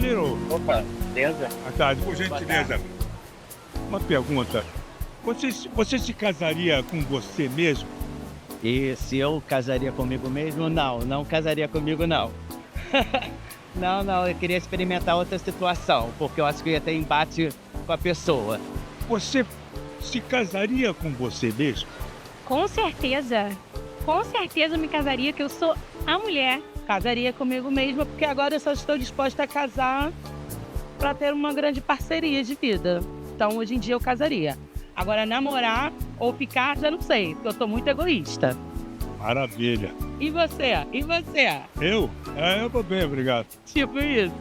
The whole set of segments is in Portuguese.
Valerô. Opa, beleza? À tarde, por gentileza. Uma pergunta. Você se casaria com você mesmo? E se eu casaria comigo mesmo? Não, não casaria comigo, não. Não, eu queria experimentar outra situação, porque eu acho que ia ter embate com a pessoa. Você se casaria com você mesmo? Com certeza eu me casaria, que eu sou a mulher. Casaria comigo mesma, porque agora eu só estou disposta a casar para ter uma grande parceria de vida. Então, hoje em dia, eu casaria. Agora, namorar ou ficar, já não sei, porque eu sou muito egoísta. Maravilha. E você? Eu? Eu tô bem, obrigado. Tipo isso.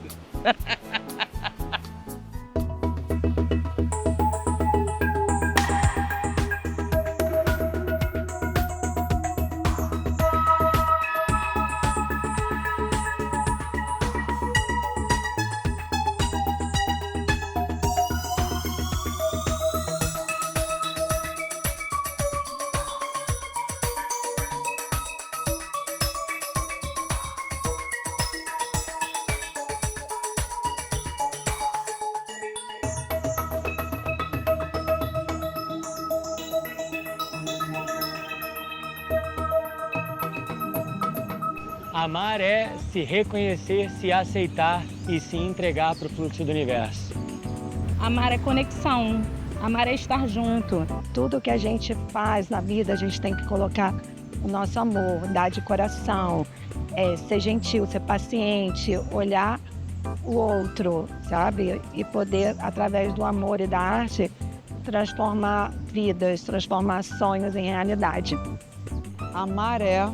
Amar é se reconhecer, se aceitar e se entregar para o fluxo do universo. Amar é conexão. Amar é estar junto. Tudo que a gente faz na vida, a gente tem que colocar o nosso amor, dar de coração, ser gentil, ser paciente, olhar o outro, sabe? E poder, através do amor e da arte, transformar vidas, transformar sonhos em realidade. Amar é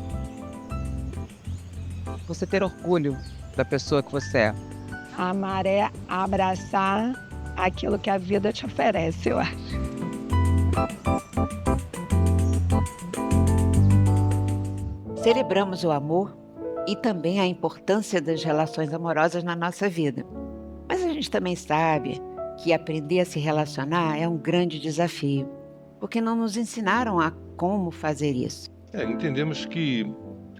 você ter orgulho da pessoa que você é. Amar é abraçar aquilo que a vida te oferece, eu acho. Celebramos o amor e também a importância das relações amorosas na nossa vida. Mas a gente também sabe que aprender a se relacionar é um grande desafio, porque não nos ensinaram a como fazer isso. Entendemos que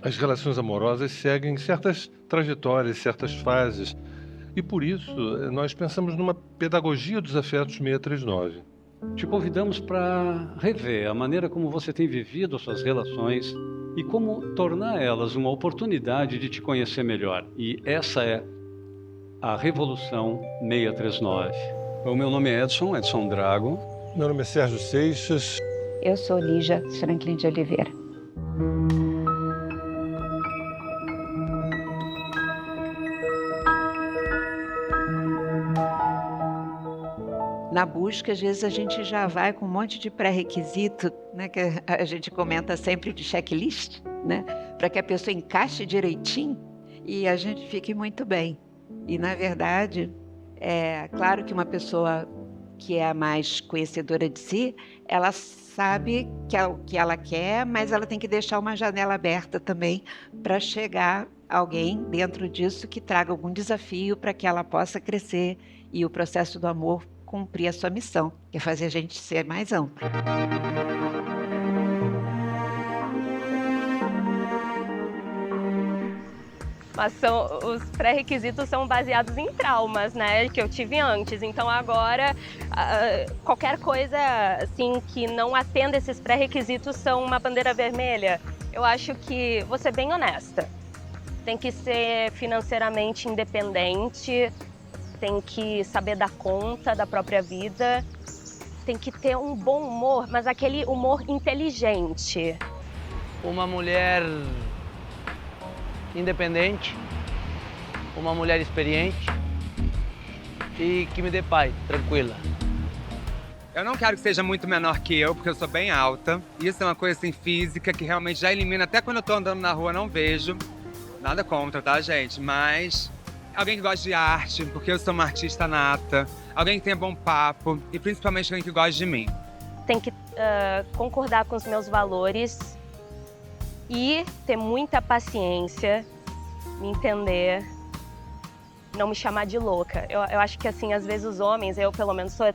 as relações amorosas seguem certas trajetórias, certas fases. E por isso, nós pensamos numa pedagogia dos afetos 639. Te convidamos para rever a maneira como você tem vivido as suas relações e como tornar elas uma oportunidade de te conhecer melhor. E essa é a Revolução 639. O meu nome é Edson Drago. Meu nome é Sérgio Seixas. Eu sou Lígia Franklin de Oliveira. Na busca, às vezes a gente já vai com um monte de pré-requisito, né, que a gente comenta sempre de checklist, né, para que a pessoa encaixe direitinho e a gente fique muito bem. E, na verdade, é claro que uma pessoa que é a mais conhecedora de si, ela sabe que é o que ela quer, mas ela tem que deixar uma janela aberta também para chegar alguém dentro disso que traga algum desafio para que ela possa crescer e o processo do amor cumprir a sua missão, que é fazer a gente ser mais amplo. Mas os pré-requisitos são baseados em traumas, né, que eu tive antes. Então agora, qualquer coisa assim que não atenda esses pré-requisitos são uma bandeira vermelha. Eu acho que vou ser bem honesta. Tem que ser financeiramente independente, tem que saber dar conta da própria vida, tem que ter um bom humor, mas aquele humor inteligente. Uma mulher independente, uma mulher experiente e que me dê paz, tranquila. Eu não quero que seja muito menor que eu, porque eu sou bem alta. Isso é uma coisa assim física que realmente já elimina, até quando eu tô andando na rua não vejo. Nada contra, tá, gente? Mas alguém que gosta de arte, porque eu sou uma artista nata. Alguém que tenha bom papo e principalmente alguém que gosta de mim. Tem que concordar com os meus valores e ter muita paciência, me entender, não me chamar de louca. Eu acho que, assim, às vezes os homens, eu pelo menos sou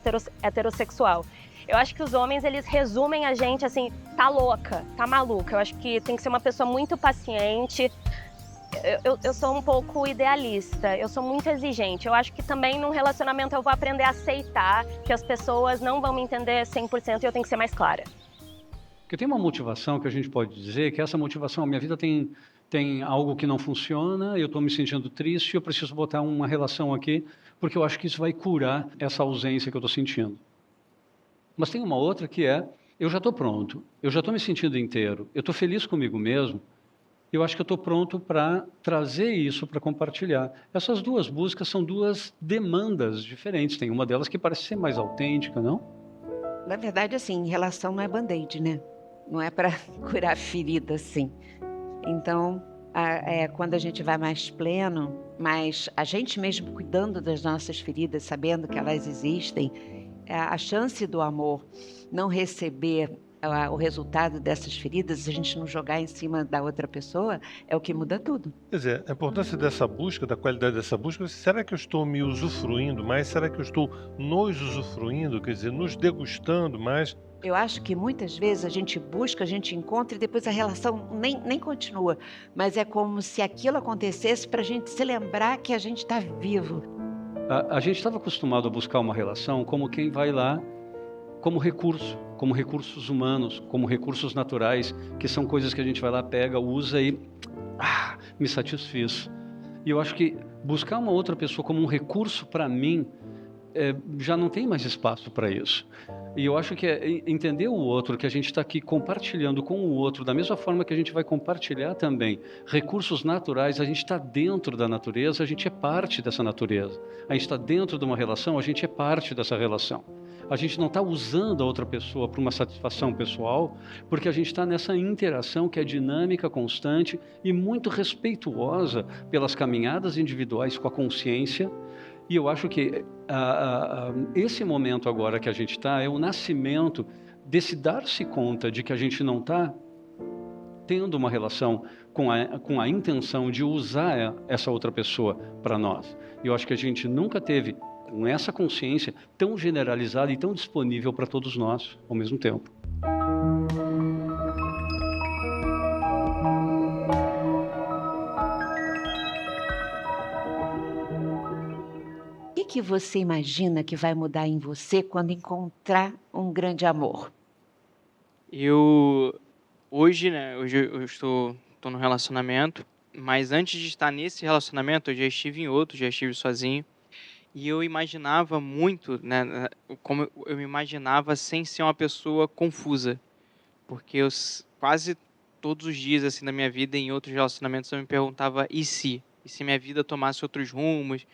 heterossexual, eu acho que os homens, eles resumem a gente assim, tá louca, tá maluca. Eu acho que tem que ser uma pessoa muito paciente, eu sou um pouco idealista, eu sou muito exigente. Eu acho que também num relacionamento eu vou aprender a aceitar que as pessoas não vão me entender 100% e eu tenho que ser mais clara. Porque tem uma motivação que a gente pode dizer que essa motivação, a minha vida tem algo que não funciona, eu estou me sentindo triste, eu preciso botar uma relação aqui, porque eu acho que isso vai curar essa ausência que eu estou sentindo. Mas tem uma outra que é, eu já estou pronto, eu já estou me sentindo inteiro, eu estou feliz comigo mesmo, eu acho que eu estou pronto para trazer isso, para compartilhar. Essas duas buscas são duas demandas diferentes, tem uma delas que parece ser mais autêntica, não? Na verdade, assim, relação não é band-aid, né? Não é para curar ferida, assim. Então, quando a gente vai mais pleno, mas a gente mesmo cuidando das nossas feridas, sabendo que elas existem, a chance do amor não receber o resultado dessas feridas, a gente não jogar em cima da outra pessoa, é o que muda tudo. Quer dizer, a importância dessa busca, da qualidade dessa busca, será que eu estou me usufruindo mais? Será que eu estou nos usufruindo, quer dizer, nos degustando mais? Eu acho que muitas vezes a gente busca, a gente encontra e depois a relação nem continua. Mas é como se aquilo acontecesse para a gente se lembrar que a gente está vivo. A gente estava acostumado a buscar uma relação como quem vai lá como recurso, como recursos humanos, como recursos naturais, que são coisas que a gente vai lá, pega, usa e me satisfiz. E eu acho que buscar uma outra pessoa como um recurso para mim, já não tem mais espaço para isso. E eu acho que é entender o outro, que a gente está aqui compartilhando com o outro, da mesma forma que a gente vai compartilhar também recursos naturais, a gente está dentro da natureza, a gente é parte dessa natureza. A gente está dentro de uma relação, a gente é parte dessa relação. A gente não está usando a outra pessoa para uma satisfação pessoal, porque a gente está nessa interação que é dinâmica, constante e muito respeituosa pelas caminhadas individuais com a consciência. E eu acho que esse momento agora que a gente está é o nascimento desse dar-se conta de que a gente não está tendo uma relação com a intenção de usar essa outra pessoa para nós. E eu acho que a gente nunca teve com essa consciência tão generalizada e tão disponível para todos nós ao mesmo tempo. O que você imagina que vai mudar em você quando encontrar um grande amor? Hoje eu estou num relacionamento, mas antes de estar nesse relacionamento eu já estive em outro, já estive sozinho. E eu imaginava muito, né, como eu me imaginava sem ser uma pessoa confusa. Porque eu quase todos os dias assim, na minha vida, em outros relacionamentos, eu me perguntava, e se? E se minha vida tomasse outros rumos?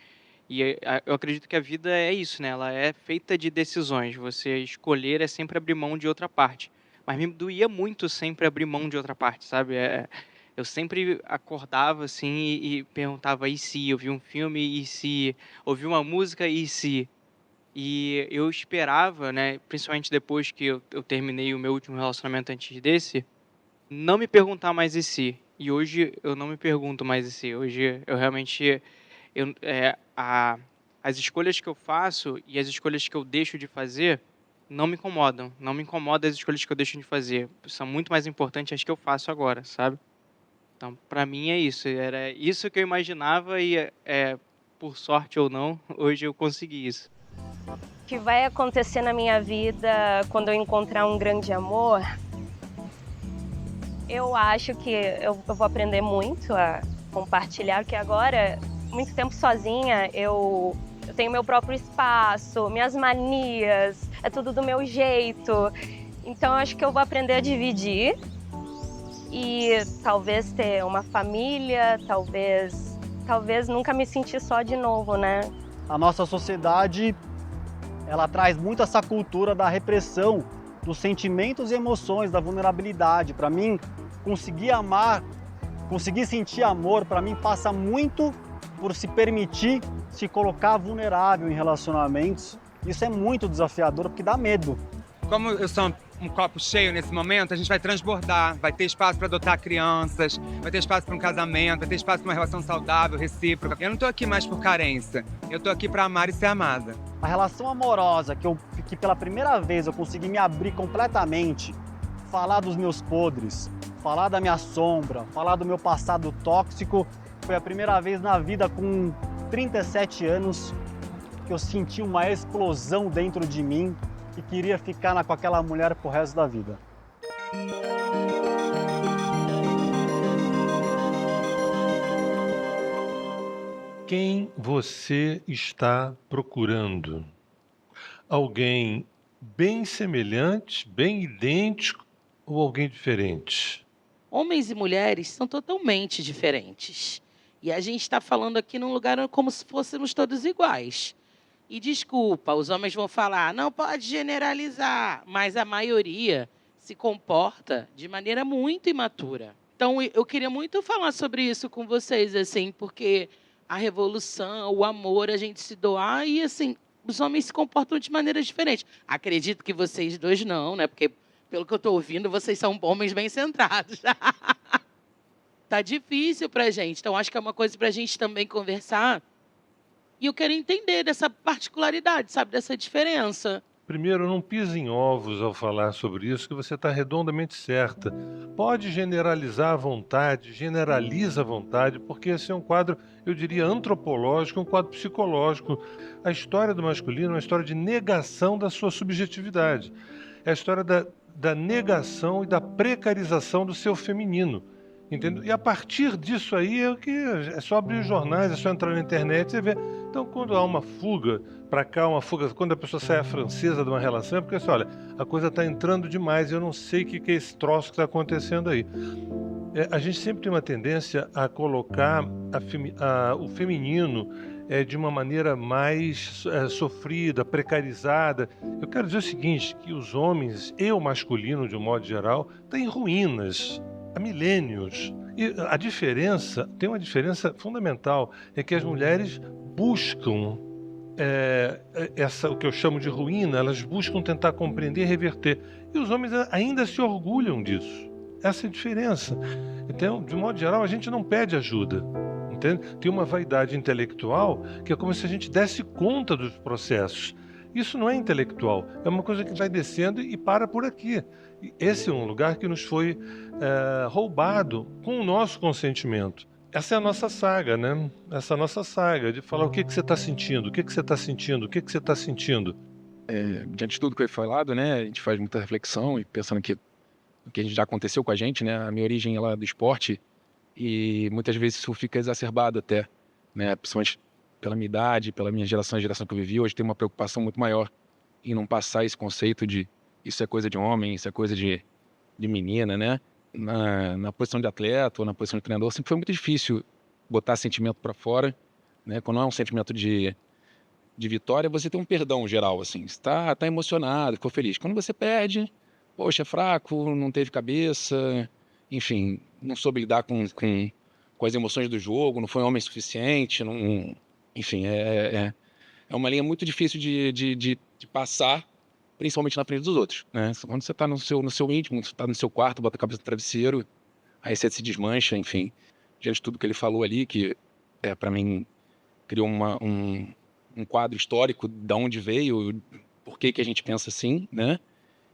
E eu acredito que a vida é isso, né? Ela é feita de decisões. Você escolher é sempre abrir mão de outra parte. Mas me doía muito sempre abrir mão de outra parte, sabe? Eu sempre acordava assim e perguntava, e se? Eu vi um filme, e se? Ouvi uma música, e se? E eu esperava, né, principalmente depois que eu terminei o meu último relacionamento antes desse, não me perguntar mais e se. E hoje eu não me pergunto mais e se. Hoje eu realmente... as escolhas que eu faço e as escolhas que eu deixo de fazer não me incomodam. Não me incomodam as escolhas que eu deixo de fazer. São muito mais importantes as que eu faço agora, sabe? Então, para mim é isso. Era isso que eu imaginava e, por sorte ou não, hoje eu consegui isso. O que vai acontecer na minha vida quando eu encontrar um grande amor? Eu acho que eu vou aprender muito a compartilhar, porque agora, muito tempo sozinha, eu tenho meu próprio espaço, minhas manias, é tudo do meu jeito. Então, eu acho que eu vou aprender a dividir. E talvez ter uma família, talvez nunca me sentir só de novo, né? A nossa sociedade, ela traz muito essa cultura da repressão dos sentimentos e emoções, da vulnerabilidade. Para mim, conseguir amar, conseguir sentir amor, para mim passa muito por se permitir se colocar vulnerável em relacionamentos. Isso é muito desafiador porque dá medo. Como eu sou um copo cheio nesse momento, a gente vai transbordar, vai ter espaço para adotar crianças, vai ter espaço para um casamento, vai ter espaço para uma relação saudável, recíproca. Eu não estou aqui mais por carência, eu estou aqui para amar e ser amada. A relação amorosa que pela primeira vez eu consegui me abrir completamente, falar dos meus podres, falar da minha sombra, falar do meu passado tóxico, Foi a primeira vez na vida, com 37 anos, que eu senti uma explosão dentro de mim e queria ficar com aquela mulher pro resto da vida. Quem você está procurando? Alguém bem semelhante, bem idêntico ou alguém diferente? Homens e mulheres são totalmente diferentes. E a gente está falando aqui num lugar como se fôssemos todos iguais. E desculpa, os homens vão falar, não pode generalizar, mas a maioria se comporta de maneira muito imatura. Então, eu queria muito falar sobre isso com vocês, assim, porque a revolução, o amor, a gente se doar e, assim, os homens se comportam de maneira diferente. Acredito que vocês dois não, né? Porque, pelo que eu estou ouvindo, vocês são homens bem centrados. Tá difícil pra gente. Então, acho que é uma coisa pra gente também conversar. E eu quero entender dessa particularidade, sabe? Dessa diferença. Primeiro, não pise em ovos ao falar sobre isso, que você está redondamente certa. Pode generalizar à vontade, generaliza à vontade, porque esse é um quadro, eu diria, antropológico, um quadro psicológico. A história do masculino é uma história de negação da sua subjetividade. É a história da negação e da precarização do seu feminino. Entendeu? E a partir disso aí é só abrir os jornais, é só entrar na internet e ver. Então, quando há uma fuga para cá, uma fuga, quando a pessoa sai a francesa de uma relação, é porque assim, olha, a coisa está entrando demais, eu não sei o que é esse troço que está acontecendo aí. A gente sempre tem uma tendência a colocar o feminino de uma maneira mais sofrida, precarizada. Eu quero dizer o seguinte, que os homens e o masculino, de um modo geral, estão em ruínas há milênios. E a diferença, tem uma diferença fundamental, é que as mulheres buscam o que eu chamo de ruína, elas buscam tentar compreender e reverter. E os homens ainda se orgulham disso. Essa é a diferença. Então, de modo geral, a gente não pede ajuda. Entende? Tem uma vaidade intelectual que é como se a gente desse conta dos processos. Isso não é intelectual, é uma coisa que vai descendo e para por aqui. Esse é um lugar que nos foi roubado com o nosso consentimento. Essa é a nossa saga, né? Essa é a nossa saga de falar o que você está sentindo, o que você está sentindo, o que você está sentindo. Diante de tudo que foi falado, né, a gente faz muita reflexão e pensando que o que já aconteceu com a gente, né? A minha origem ela é do esporte e muitas vezes isso fica exacerbado até, né? Principalmente pela minha idade, pela minha geração, a geração que eu vivi, hoje tem uma preocupação muito maior em não passar esse conceito de isso é coisa de homem, isso é coisa de menina, né? Na posição de atleta ou na posição de treinador, sempre foi muito difícil botar sentimento para fora, né? Quando não é um sentimento de vitória, você tem um perdão geral, assim. Você tá emocionado, ficou feliz. Quando você perde, poxa, é fraco, não teve cabeça, enfim, não soube lidar com as emoções do jogo, não foi homem suficiente, não... Enfim, é uma linha muito difícil de passar, principalmente na frente dos outros, né? Quando você está no seu íntimo, você está no seu quarto, bota a cabeça no travesseiro, aí você se desmancha, enfim. Diante de tudo que ele falou ali, que para mim criou um quadro histórico de onde veio, por que a gente pensa assim, né?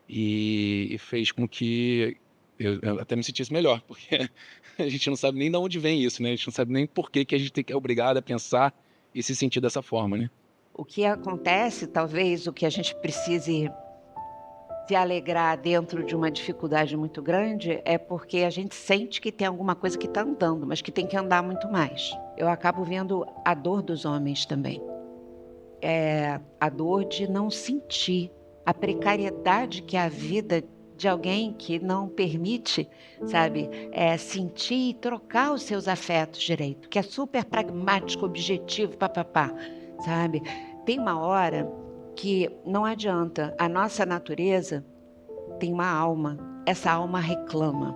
E fez com que eu até me sentisse melhor, porque a gente não sabe nem de onde vem isso, né? A gente não sabe nem por que a gente é obrigado a pensar e se sentir dessa forma, né? O que acontece, talvez, o que a gente precise se alegrar dentro de uma dificuldade muito grande é porque a gente sente que tem alguma coisa que está andando, mas que tem que andar muito mais. Eu acabo vendo a dor dos homens também. A dor de não sentir a precariedade que é a vida de alguém que não permite, sabe, sentir e trocar os seus afetos direito, que é super pragmático, objetivo, papapá, sabe? Tem uma hora que não adianta, a nossa natureza tem uma alma, essa alma reclama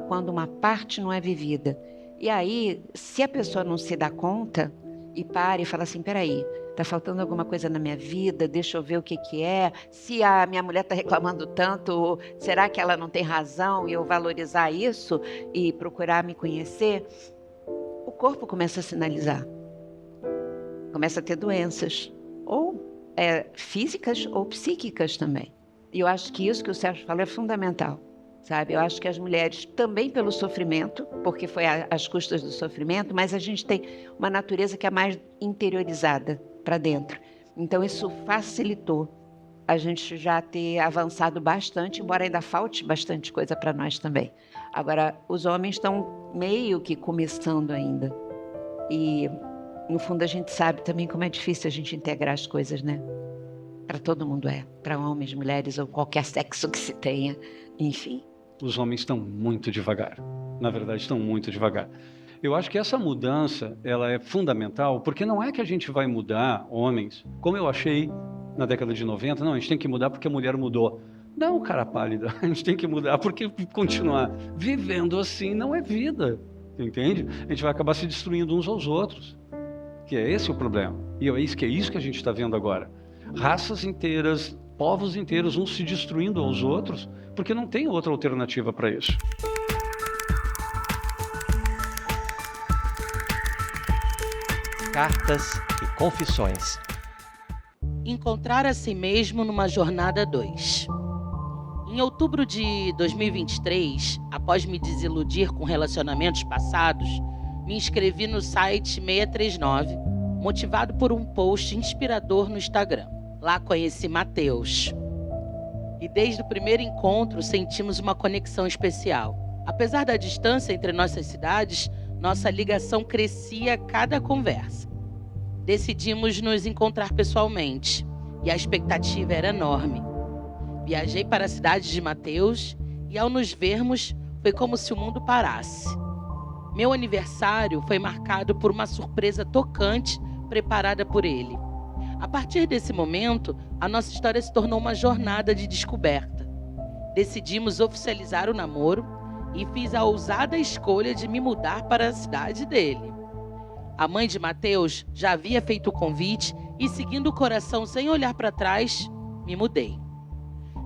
quando uma parte não é vivida. E aí, se a pessoa não se dá conta e para e fala assim, peraí, tá faltando alguma coisa na minha vida, deixa eu ver o que é. Se a minha mulher tá reclamando tanto, será que ela não tem razão? E eu valorizar isso e procurar me conhecer, o corpo começa a sinalizar. Começa a ter doenças, ou físicas ou psíquicas também. E eu acho que isso que o Sérgio falou é fundamental. sabe? Eu acho que as mulheres também pelo sofrimento, porque foi às custas do sofrimento, mas a gente tem uma natureza que é mais interiorizada para dentro. Então isso facilitou a gente já ter avançado bastante, embora ainda falte bastante coisa para nós também. Agora, os homens estão meio que começando ainda. E, no fundo, a gente sabe também como é difícil a gente integrar as coisas, né? Para todo mundo para homens, mulheres ou qualquer sexo que se tenha, enfim. Os homens estão muito devagar. Na verdade, estão muito devagar. Eu acho que essa mudança, ela é fundamental, porque não é que a gente vai mudar homens, como eu achei na década de 90, não, a gente tem que mudar porque a mulher mudou. Não, cara pálida, a gente tem que mudar porque continuar vivendo assim não é vida, entende? A gente vai acabar se destruindo uns aos outros, que é esse o problema. E é isso que a gente está vendo agora. Raças inteiras, povos inteiros, uns se destruindo aos outros, porque não tem outra alternativa para isso. Cartas e confissões. Encontrar a si mesmo numa jornada 2. Em outubro de 2023, após me desiludir com relacionamentos passados, me inscrevi no site 639, motivado por um post inspirador no Instagram. Lá conheci Matheus. E desde o primeiro encontro sentimos uma conexão especial. Apesar da distância entre nossas cidades, nossa ligação crescia a cada conversa. Decidimos nos encontrar pessoalmente e a expectativa era enorme. Viajei para a cidade de Matheus e ao nos vermos foi como se o mundo parasse. Meu aniversário foi marcado por uma surpresa tocante preparada por ele. A partir desse momento, a nossa história se tornou uma jornada de descoberta. Decidimos oficializar o namoro e fiz a ousada escolha de me mudar para a cidade dele. A mãe de Matheus já havia feito o convite e, seguindo o coração sem olhar para trás, me mudei.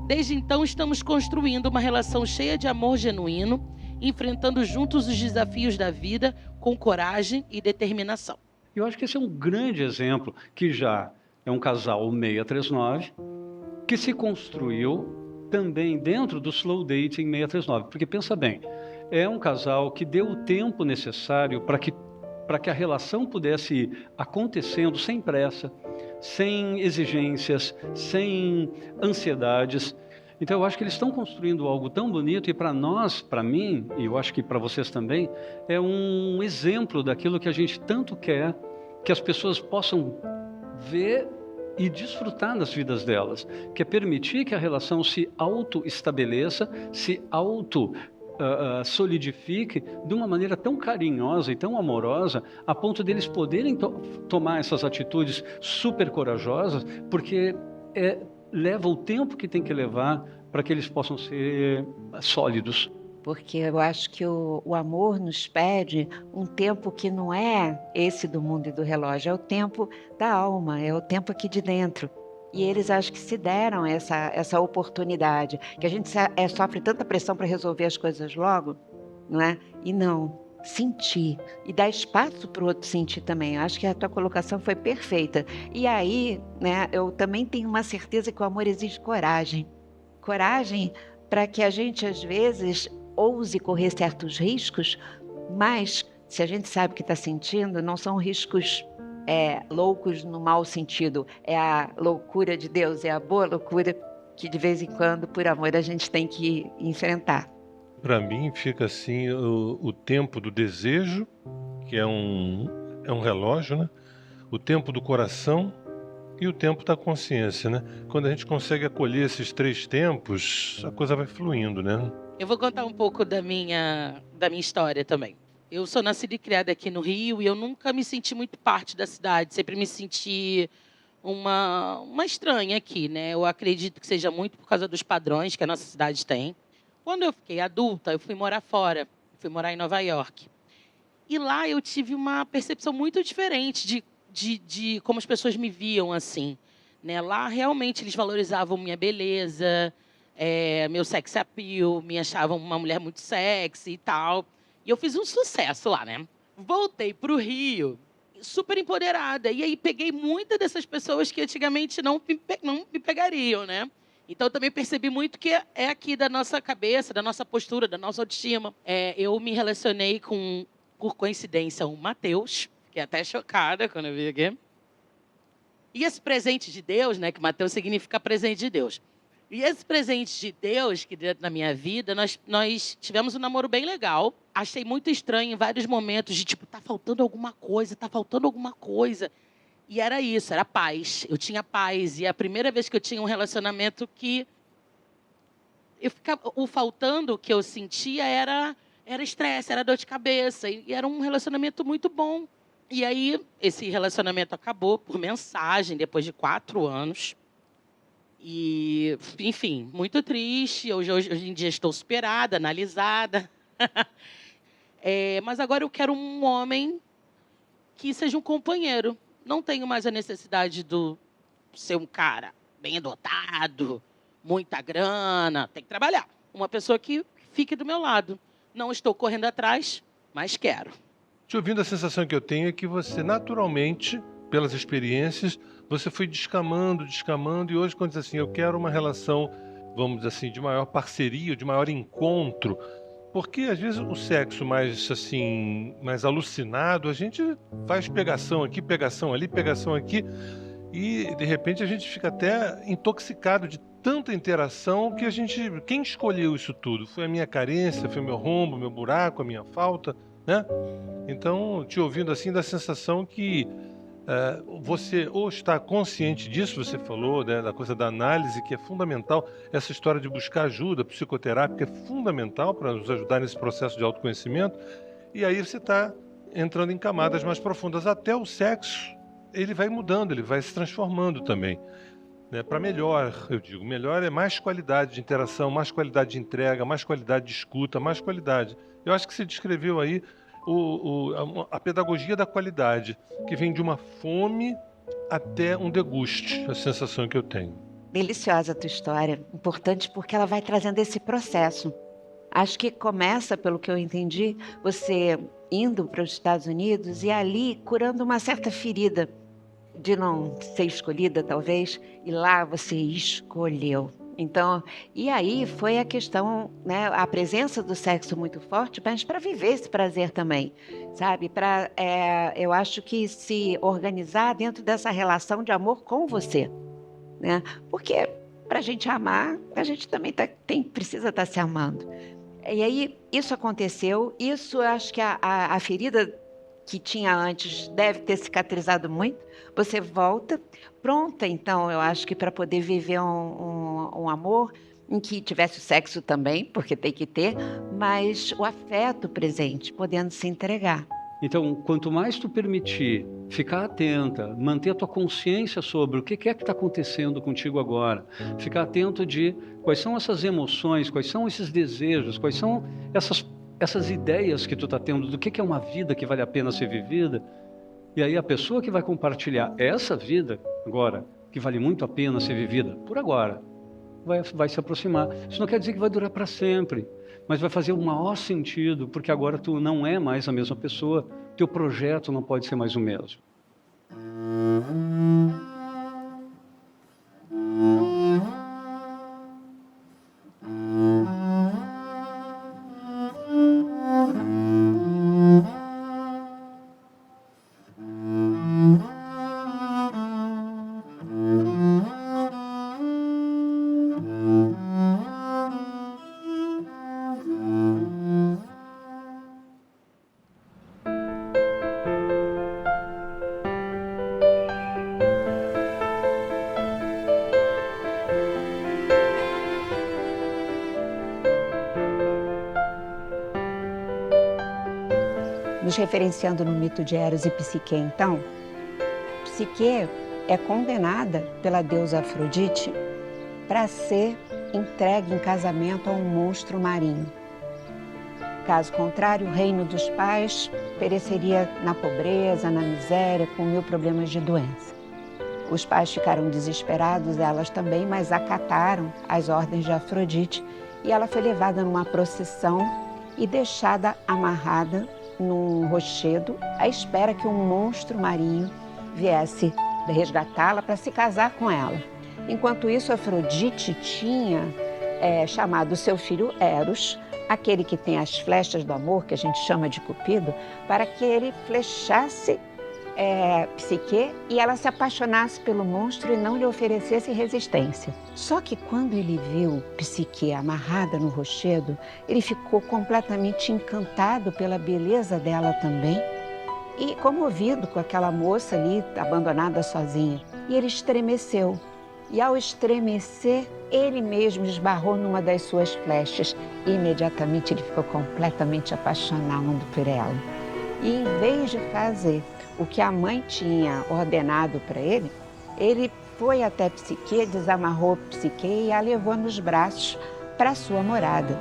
Desde então, estamos construindo uma relação cheia de amor genuíno, enfrentando juntos os desafios da vida com coragem e determinação. Eu acho que esse é um grande exemplo, que já é um casal 639, que se construiu também dentro do Slow Dating 639. Porque pensa bem, é um casal que deu o tempo necessário para que a relação pudesse ir acontecendo sem pressa, sem exigências, sem ansiedades. Então eu acho que eles estão construindo algo tão bonito e para nós, para mim, e eu acho que para vocês também, é um exemplo daquilo que a gente tanto quer, que as pessoas possam ver e desfrutar nas vidas delas, que é permitir que a relação se auto-estabeleça, se solidifique de uma maneira tão carinhosa e tão amorosa, a ponto deles poderem tomar essas atitudes super corajosas, porque leva o tempo que tem que levar para que eles possam ser sólidos. Porque eu acho que o amor nos pede um tempo que não é esse do mundo e do relógio, é o tempo da alma, é o tempo aqui de dentro. E eles acho que se deram essa oportunidade, que a gente sofre tanta pressão para resolver as coisas logo, não é? E não, sentir e dar espaço para o outro sentir também. Eu acho que a tua colocação foi perfeita. E aí, né, eu também tenho uma certeza que o amor exige coragem. Coragem para que a gente, às vezes, ouse correr certos riscos, mas se a gente sabe o que está sentindo, não são riscos loucos no mau sentido, é a loucura de Deus, é a boa loucura que de vez em quando, por amor, a gente tem que enfrentar. Para mim fica assim o tempo do desejo, que é um relógio, né? O tempo do coração e o tempo da consciência, né? Quando a gente consegue acolher esses 3 tempos, a coisa vai fluindo, né? Eu vou contar um pouco da minha história também. Eu sou nascida e criada aqui no Rio e eu nunca me senti muito parte da cidade. Sempre me senti uma estranha aqui, né? Eu acredito que seja muito por causa dos padrões que a nossa cidade tem. Quando eu fiquei adulta, eu fui morar fora. Fui morar em Nova York. E lá eu tive uma percepção muito diferente de como as pessoas me viam assim, né? Lá realmente eles valorizavam minha beleza, meu sex appeal, me achavam uma mulher muito sexy e tal. E eu fiz um sucesso lá, né? Voltei para o Rio, super empoderada. E aí peguei muitas dessas pessoas que antigamente não me pegariam, né? Então, eu também percebi muito que é aqui da nossa cabeça, da nossa postura, da nossa autoestima. Eu me relacionei com, por coincidência, o Mateus, fiquei até chocada quando eu vi aqui. E esse presente de Deus, né, que Mateus significa presente de Deus. E esse presente de Deus, que dentro da minha vida, nós tivemos um namoro bem legal. Achei muito estranho em vários momentos de, tipo, tá faltando alguma coisa, tá faltando alguma coisa. E era isso, era paz. Eu tinha paz. E é a primeira vez que eu tinha um relacionamento que o faltando que eu sentia era estresse, era dor de cabeça. E era um relacionamento muito bom. E aí, esse relacionamento acabou por mensagem, depois de 4 anos. E, enfim, muito triste. Hoje em dia estou superada, analisada. Mas agora eu quero um homem que seja um companheiro. Não tenho mais a necessidade de ser um cara bem dotado, muita grana, tem que trabalhar. Uma pessoa que fique do meu lado. Não estou correndo atrás, mas quero. Te ouvindo, a sensação que eu tenho é que você, naturalmente, pelas experiências, você foi descamando, e hoje, quando diz assim, eu quero uma relação, vamos dizer assim, de maior parceria, de maior encontro, porque às vezes o sexo mais, assim, mais alucinado, a gente faz pegação aqui, pegação ali, pegação aqui, e de repente a gente fica até intoxicado de tanta interação que quem escolheu isso tudo? Foi a minha carência, foi o meu rombo, meu buraco, a minha falta, né? Então, te ouvindo assim, dá a sensação que você ou está consciente disso, você falou, né, da coisa da análise, que é fundamental, essa história de buscar ajuda psicoterápica é fundamental para nos ajudar nesse processo de autoconhecimento, e aí você está entrando em camadas mais profundas. Até o sexo, ele vai mudando, ele vai se transformando também, né, para melhor, eu digo. Melhor é mais qualidade de interação, mais qualidade de entrega, mais qualidade de escuta, mais qualidade. Eu acho que você descreveu aí a pedagogia da qualidade, que vem de uma fome até um deguste, a sensação que eu tenho. Deliciosa a tua história, importante porque ela vai trazendo esse processo. Acho que começa, pelo que eu entendi, você indo para os Estados Unidos e ali curando uma certa ferida de não ser escolhida, talvez, e lá você escolheu. Então, e aí foi a questão, né, a presença do sexo muito forte, mas para viver esse prazer também, sabe? Eu acho que se organizar dentro dessa relação de amor com você, né? Porque para a gente amar, a gente também precisa estar se amando. E aí isso aconteceu, isso eu acho que a ferida que tinha antes deve ter cicatrizado muito. Você volta pronta, então, eu acho que para poder viver um amor em que tivesse o sexo também, porque tem que ter, mas o afeto presente, podendo se entregar. Então, quanto mais tu permitir ficar atenta, manter a tua consciência sobre o que é que está acontecendo contigo agora, ficar atento de quais são essas emoções, quais são esses desejos, quais são essas ideias que tu está tendo do que é uma vida que vale a pena ser vivida. E aí a pessoa que vai compartilhar essa vida agora, que vale muito a pena ser vivida por agora, vai se aproximar. Isso não quer dizer que vai durar para sempre, mas vai fazer o maior sentido, porque agora tu não é mais a mesma pessoa, teu projeto não pode ser mais o mesmo. Nos referenciando no mito de Eros e Psique, então, Psique é condenada pela deusa Afrodite para ser entregue em casamento a um monstro marinho. Caso contrário, o reino dos pais pereceria na pobreza, na miséria, com 1000 problemas de doença. Os pais ficaram desesperados, elas também, mas acataram as ordens de Afrodite e ela foi levada numa procissão e deixada amarrada num rochedo, à espera que um monstro marinho viesse resgatá-la para se casar com ela. Enquanto isso, Afrodite tinha chamado seu filho Eros, aquele que tem as flechas do amor, que a gente chama de Cupido, para que ele flechasse Psique e ela se apaixonasse pelo monstro e não lhe oferecesse resistência. Só que quando ele viu Psique amarrada no rochedo, ele ficou completamente encantado pela beleza dela também e comovido com aquela moça ali abandonada sozinha. E ele estremeceu. E ao estremecer, ele mesmo esbarrou numa das suas flechas e imediatamente ele ficou completamente apaixonado por ela. E em vez de fazer o que a mãe tinha ordenado para ele, ele foi até Psique, desamarrou Psique e a levou nos braços para sua morada,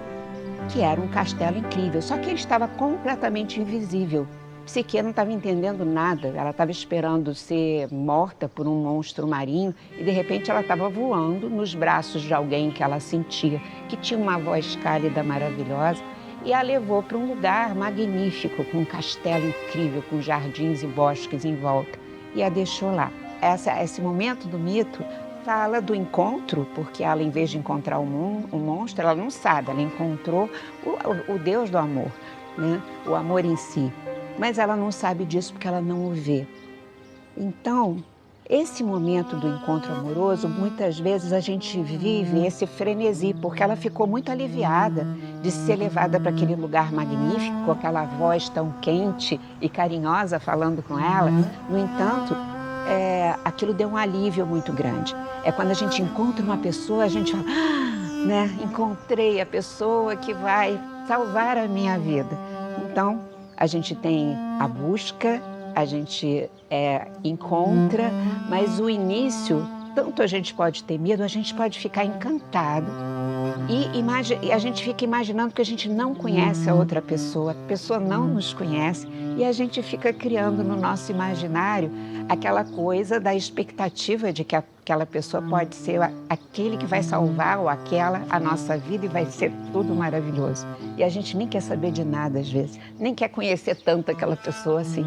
que era um castelo incrível, só que ele estava completamente invisível. Psique não estava entendendo nada, ela estava esperando ser morta por um monstro marinho e de repente ela estava voando nos braços de alguém que ela sentia, que tinha uma voz cálida maravilhosa e a levou para um lugar magnífico, com um castelo incrível, com jardins e bosques em volta e a deixou lá. Esse momento do mito fala do encontro, porque ela, em vez de encontrar um monstro, ela não sabe, ela encontrou o Deus do amor, né? O amor em si. Mas ela não sabe disso porque ela não o vê. Então, esse momento do encontro amoroso, muitas vezes a gente vive esse frenesi, porque ela ficou muito aliviada de ser levada para aquele lugar magnífico, com aquela voz tão quente e carinhosa falando com ela. No entanto, aquilo deu um alívio muito grande. É quando a gente encontra uma pessoa, a gente fala, né? Encontrei a pessoa que vai salvar a minha vida. Então, a gente tem a busca, a gente encontra, mas o início, tanto a gente pode ter medo, a gente pode ficar encantado. E a gente fica imaginando que a gente não conhece a outra pessoa, a pessoa não nos conhece, e a gente fica criando no nosso imaginário aquela coisa da expectativa de que aquela pessoa pode ser aquele que vai salvar ou aquela a nossa vida e vai ser tudo maravilhoso. E a gente nem quer saber de nada às vezes, nem quer conhecer tanto aquela pessoa assim.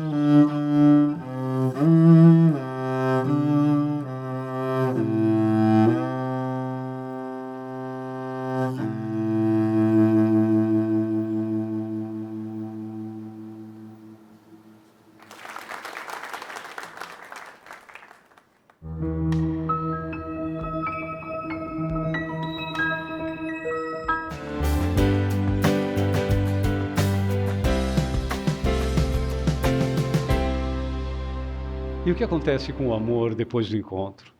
E o que acontece com o amor depois do encontro?